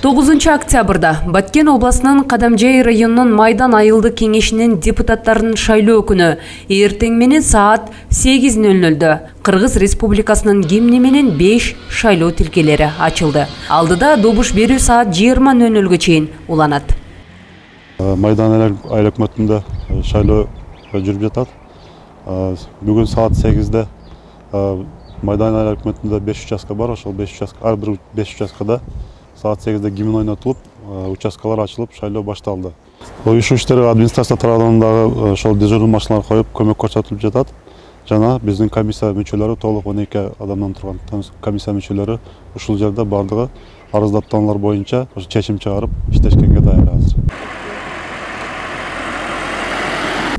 9-октябрда Баткен областынын Кадамжай районунун Майдан айылдык кеңешинин депутаттарын шайлоо күнү эртең менен саат 8:00 Кыргыз Республикасынын гимни менен 5 шайлоо тилкелери ачылды. Алдыда добуш берүү саат 20:00 чейин уланат. Майдан айыл өкмөтүндө шайлоо жүрүп жатат. Бүгүн саат 8-де Майдан айыл өкмөтүндө 5 участка бар. Ошол 5 участка, ар бир 5 участкада saat 8'de гимн ойнотулуп, участкалар ачылып, шайлоо башталды. Ушул иштерге администрация тарабынан дагы ошол дежурный машиналар коюп, көмөк көрсөтүлүп жатат. Жана биздин комиссия мүчөлөрү, толук 12 адамдан турган комиссия мүчөлөрү ушул жерде бардыгы арыздаттуулар боюнча чечим чыгарып, иштешкенге даяр азыр.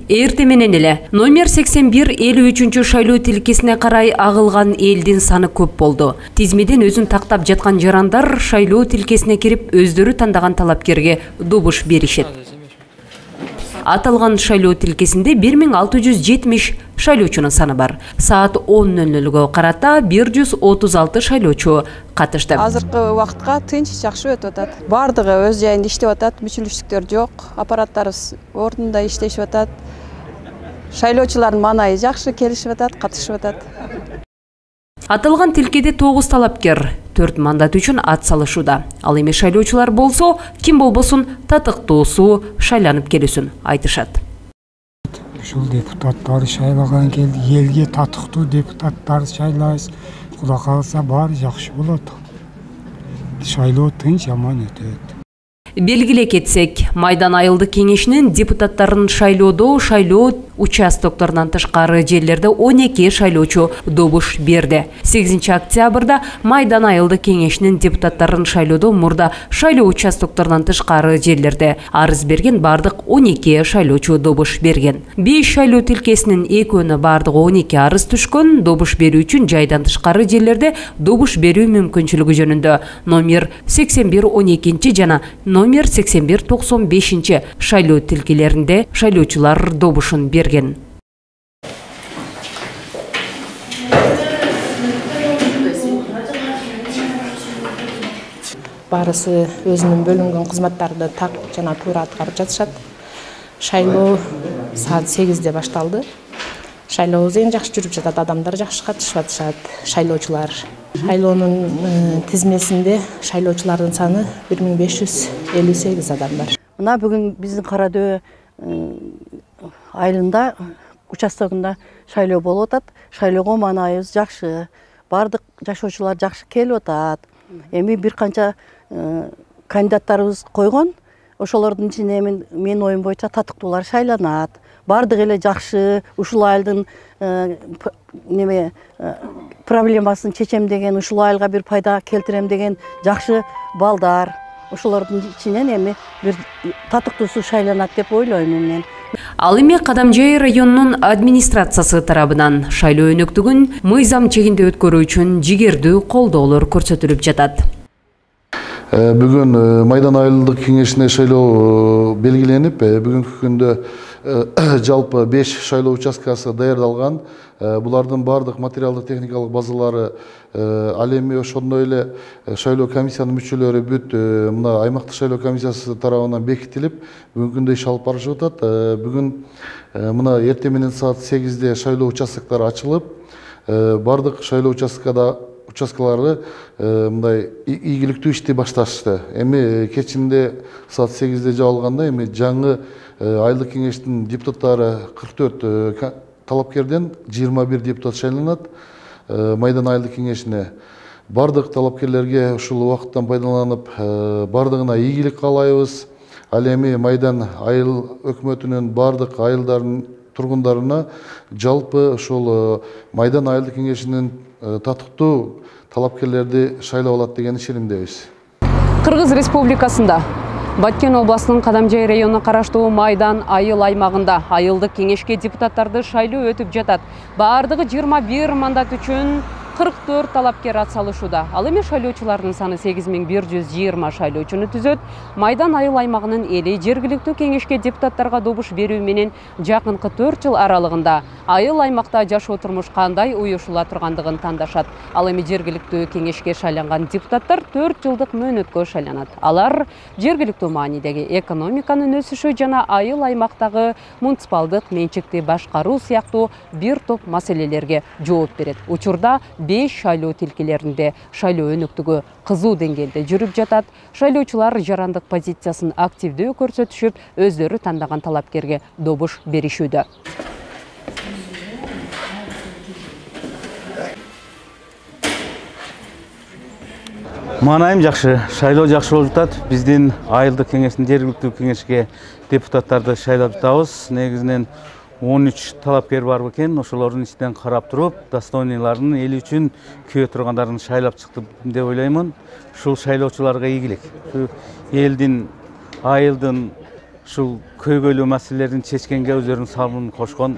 Эрте менен эле номер 81-53 шайлоо тилкесине карай агылган элдин саны көп болду. Тизмеден өзүн тактап жаткан жарандар шайлоо тилкесине кирип, өздөрү тандаган талапкерге добуш беришет. Аталган шайлоо тилкесинде 1670 шайлоочунун саны бар. Саат 10:00 карата 136 шайлоочу катышты. Азыркы убакытка тынч, жакшы өтүп атат. Бардыгы өз жайында иштеп атат, мүчүлүштүктөр жок, аппараттарыбыз ордунда иштешип атат. Шайлоочулардын маанайы жакшы, келишип атат, катышып атат. Аталган тилкеде 9 талапкер 4 мандат үчүн ат салышууда. Ал эми шайлоочулар болсо, ким болбосун татыктуусу шайланып келүүсүн айтышат. Ушул депутаттарды шайлаган келди, элге татыктуу депутаттарды шайлайбыз. Кудай кааласа баары жакшы болот. Шайлоо тынч, аман өтөт. Белгилей кетсек, Майдан айылдык кеңешинин депутаттарын шайлоодо шайлоо участокторунан тышкары жерлерде 12 шайлоочу добуш берди. 8-октябрда Майдан айылдык кеңешинин депутаттарын шайлоодо мурда шайлоо участокторунан тышкары жерлерде арыз берген бардык 12 шайлоочу добуш берген. 5 шайлоо тилкесинин экөөнө бардыгы 12 арыз түшкөн. Добуш берүү үчүн жайдан тышкары жерлерде добуш берүү мүмкүнчүлүгү жөнүндө номер 81-12 жана номер 81-95 шайлоо тилкелеринде шайлоочулар добушун берген. Барысы өзүнүн бөлүнгөн кызматтарды так жана туура аткарып жатышат. Шайлоо саат 8'de башталды. Шайлоо эң жакшы жүрүп жатат, адамдар жакшы катышып атышат, шайлоочулар. Шайлоонун тизмесинде шайлоочулардын саны 1558 адам бар. Мына бүгүн биздин Карадөбө айылында участогунда шайлоо болуп атат. Шайлоого маанайыбыз жакшы. Бардык жашоочулар жакшы келип атат. Эми бир канча кандидаттарыбыз койгон. Ошолордун ичинде менин оюм боюнча татыктуулар шайланат. Бардык эле жакшы, ушул айылдын проблемасын чечем деген, ушул айылга бир пайда келтирем деген жакшы балдар. Ошолордун ичинен эми бир татыктуусу шайланат деп ойлойм мен. Ал эми Кадамжай районунун администрациясы тарабынан шайлоо өнөктүгүн мыйзам чегинде өткөрүү үчүн жигердүү колдоолор көрсөтүлүп жатат. Бүгүн Майдан айылдык кеңешине шайлоо белгиленип, бүгүнкү күндө жалпы 5 шайлоо участкасы даярдалган. Булардын бардык материалдык техникалык базалары ал эми ошондой эле шайлоо комиссиянын мүчөлөрү бүт мына аймактык шайлоо комиссиясы тарабынан бекитилип, бүгүнкү күндө иш алып барышып атат. Бүгүн мына эртең менен саат 8'de шайлоо участоктары ачылып, бардык шайлоо участкалары мындай ийгиликтүү ишти башташты. Эми кечинде саат 8'de жабылганда эми жаңы айылдык кеңештин депутаттары 44 талапкерден 21 депутат шайланат. Майдан айылдык кеңешине бардык талапкерлерге ушул убакыттан пайдаланып, бардыгына ийгилик каалайбыз. Ал эми Майдан айыл өкмөтүнүн бардык айылдардын тургундарына жалпы ушул Майдан айылдык кеңешинин татыктуу талапкерлерди шайлап алат деген ишенимдебиз. Кыргыз Республикасында Баткен областынын Кадамжай районуна караштуу Майдан айыл аймагында айылдык кеңешке депутаттарды шайлоо өтүп жатат. Бардыгы 21 мандат үчүн 44 талапкер атсалышууда. Ал эми шайлоочулардын саны 8120 шайлоочуну түзөт. Майдан айыл аймагынын эли жергиликтүү кеңешке депутаттарга добуш берүү менен жакынкы 4 жыл аралыгында айыл аймакта жашоо турмуш кандай уюшула тургандыгын тандашат. Ал эми жергиликтүү кеңешке шайланган депутаттар 4 жылдык мөөнөткө шайланат. Алар жергиликтүү маанидеги экономиканын өсүшү жана айыл аймактагы муниципалдык менчикти башкаруу сыяктуу бир топ маселелерге жооп берет. Учурда 5 шайлоо тилкелеринде шайлоо өнүктүгү кызуу деңгээлде жүрүп жатат. Шайлоочулар жарандык позициясын активдүү көрсөтүшүп, өздөрү тандаган талапкерге добуш беришүүдө. Манайым жакшы, шайлоо жакшы болуп жатат. Биздин айылдык кеңештин жергиликтүү кеңешке депутаттарды шайлап жатабыз. Негизинен 13 талапкер бар экен. Ошолордун ичинен карап туруп, достойныйларын эл үчүн күйө тургандарын шайлап чыктым деп ойлоймун. Ушул шайлоочуларга ийгилик. Элдин, айылдын ушул көйгөйлүү маселелерин чечкенге өздөрүнүн салымын кошкон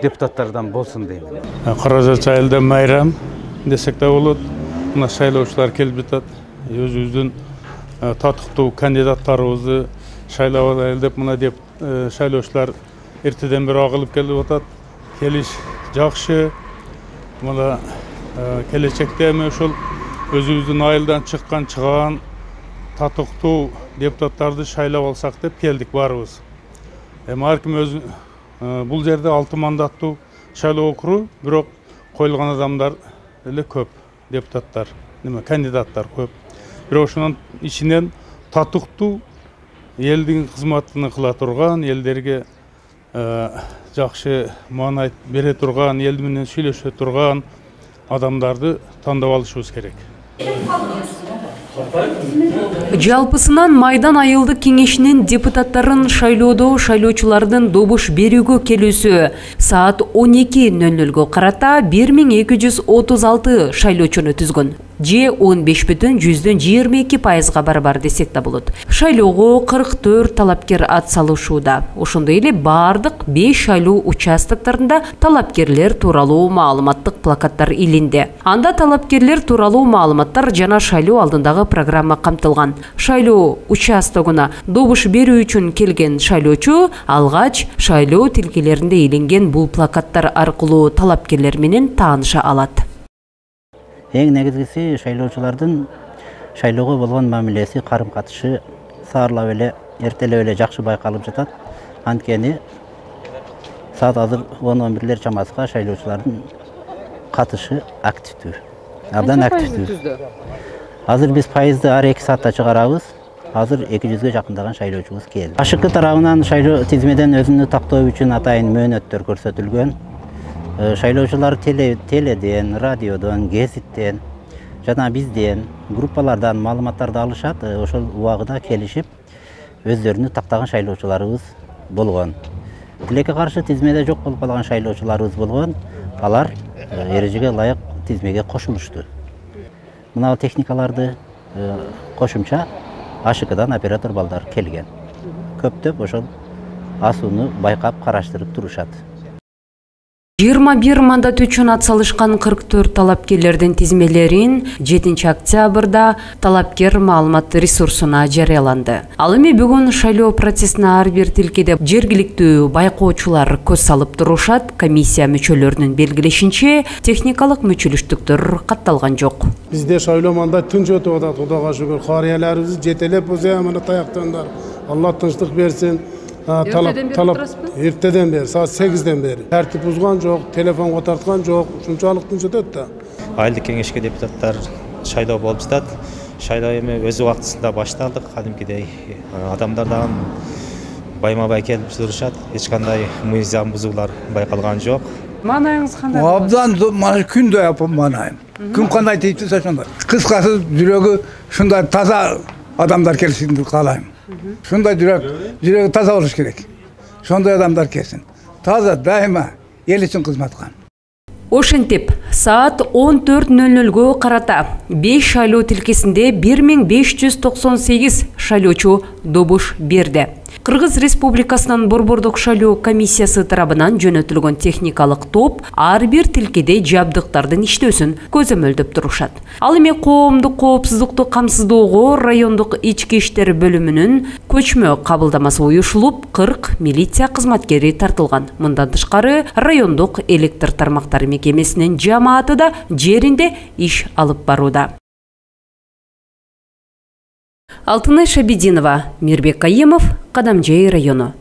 депутаттардан болсун дейм. Каражат айылда майрам десек да болот. Мына шайлоочулар келип жатат. Өзүбүздүн татыктуу кандидаттарыбызды шайлап алайлы деп мына деп шайлоочулар эртеден бери агылып келип атат. Келиш жакшы. Мына келечекте эми ошол өзүбүздүн айылдан чыган татыктуу депутаттарды шайлап алсак деп келдик баарыбыз. Эми ар ким өз бул жерде 6 мандаттуу шайлоо окуру, бирок коюлган адамдар эле көп. Депутаттар, кандидаттар көп. Бирок ошонун ичинен татыктуу элдин кызматын кыла турган, элдерге жакшы маанай бере турган, эл менен сүйлөшө турган адамдарды тандап алышыбыз керек. Жалпысынан Майдан айылдык кеңешинин депутаттарын шайлоодо шайлоочулардын добуш берүүгө келүүсү саат 12:00 карата 1236 шайлоочуну түзгөн. Же 15,22% барабар десек да болот. Шайлоого 44 талапкер атсалышууда. Ошондой эле бардык 5 шайлоо участоктарында талапкерлер тууралуу маалыматтык плакаттар илинди. Анда талапкерлер тууралуу маалыматтар жана шайлоо алдындагы программа камтылган. Шайлоо участогуна добуш берүү үчүн келген шайлоочу алгач шайлоо тилкелеринде иленген бул плакаттар аркылуу талапкерлер менен тааныша алат. Эң негизгиси шайлоочулардын шайлоого болгон мамилеси, карым-катышы саарлап эле, эртелеп эле жакшы байкалып жатат. Анткени саат азыр 10-11 чамасына шайлоочулардын катышы активдүү. Абдан активдүү. Азыр биз пайызды ар 2 саатта чыгарабыз. Азыр 200ге жакындаган шайлоочубуз келди. Башкы тарабынан шайлоо тизмеден өзүнү тактоо үчүн атайын мөөнөттөр көрсөтүлгөн. Шайлоочулар теледен, радиодон, гезиттен жана бизден группалардан маалыматтарды алышат. Ошол убагыда келишип өздөрүнү тактаган шайлоочуларыбыз болгон. Тилекке каршы тизмеде жок болуп калган шайлоочуларыбыз болгон. Алар эрежеге ылайык тизмеге кошулушту. Мына техникаларды кошумча АШКдан оператор балдар келген. Көптөп ошол асууну байкап караштырып турушат. 21 мандат үчүн атсалышкан 44 талапкерлердин тизмелерин 7 октябрда талапкер маалымат ресурсуна жарыяланды. Ал эми бүгүн шайлоо процессине ар бир тилкеде жергиликтүү байкоочулар көз салып турушат. Комиссия мүчөлөрүнүн белгилешинче техникалык мүчөлүштүктөр катталган жок. Бизде шайлоо мандат тынч өтүп атат. Кудайга шүгүр. Карыяларыбыз жетелеп болсо мына таяктандар. Алла тынчтык берсин. Эртеден бери, саат 8ден бери. Тартип бузган жок, телефон котарткан жок, ушунчалык тынч өтөт да. Айылдык кеңешке депутаттар шайлоо болуп жатат. Шайлоо эми өз убактысында башталды. Кадимкидей адамдар дагы байма-бай келип турушат. Эч кандай мыйзам бузуулар байкалган жок. Маанайыңыз кандай? Абдан күндө апам маанайым. Ким кандай тийип турса ошондой. Кыскасы жүрөгү ушундай таза адамдар келишин каалайм. Шундай жүрөк таза болуш керек. Шондай адамдар келсин. Таза дайыма эл үчүн кызмат кылган. Ошентип, саат 14:00 карата 5 шайлоо тилкесинде 1598 шайлоочу добуш берди. Кыргыз Республикасынын Борбордук шайлоо комиссиясы тарабынан жөнөтүлгөн техникалык топ ар бир тилкеде жабдыктардын иштөөсүн көзөмөлдөп турушат. Ал эми коомдук коопсуздукту камсыздоого райондук ички иштер бөлүмүнүн көчмө кабылдамасы уюшулуп, 40 милиция кызматкери тартылган. Мындан тышкары райондук электр тармактары мекемесинин жамааты да жеринде иш алып барууда. Алтынай Шабединова, Мирбек Кайымов, Кадамжай району.